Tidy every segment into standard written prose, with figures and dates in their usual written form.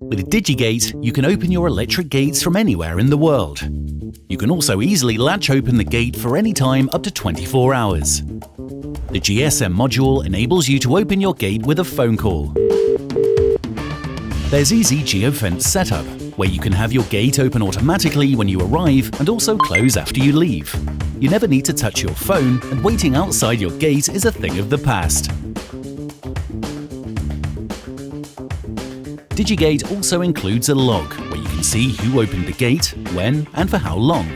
With digiGate, you can open your electric gates from anywhere in the world. You can also easily latch open the gate for any time up to 24 hours. The GSM module enables you to open your gate with a phone call. There's easy geofence setup, where you can have your gate open automatically when you arrive and also close after you leave. You never need to touch your phone, and waiting outside your gate is a thing of the past. digiGate also includes a log, where you can see who opened the gate, when, and for how long.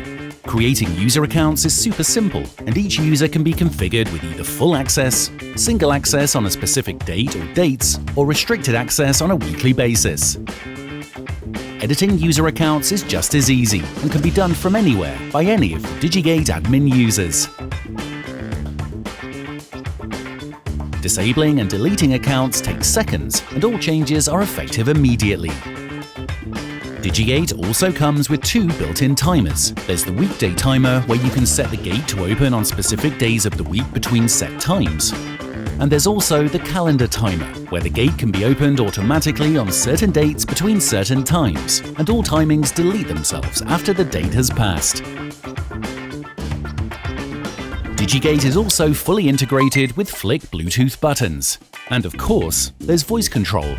Creating user accounts is super simple, and each user can be configured with either full access, single access on a specific date or dates, or restricted access on a weekly basis. Editing user accounts is just as easy and can be done from anywhere by any of the digiGate admin users. Disabling and deleting accounts takes seconds, and all changes are effective immediately. digiGate also comes with two built-in timers. There's the weekday timer, where you can set the gate to open on specific days of the week between set times. And there's also the calendar timer, where the gate can be opened automatically on certain dates between certain times, and all timings delete themselves after the date has passed. digiGate is also fully integrated with flick Bluetooth buttons. And of course, there's voice control.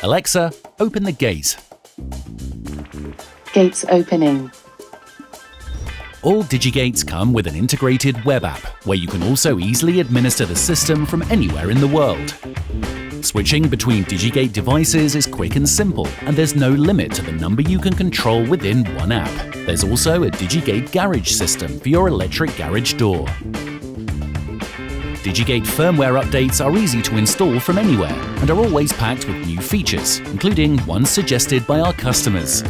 Alexa, open the gate. Gates opening. All digiGates come with an integrated web app, where you can also easily administer the system from anywhere in the world. Switching between digiGate devices is quick and simple, and there's no limit to the number you can control within one app. There's also a digiGate garage system for your electric garage door. digiGate firmware updates are easy to install from anywhere and are always packed with new features, including ones suggested by our customers.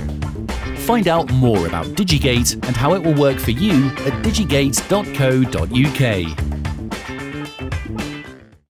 Find out more about digiGate and how it will work for you at digigate.co.uk.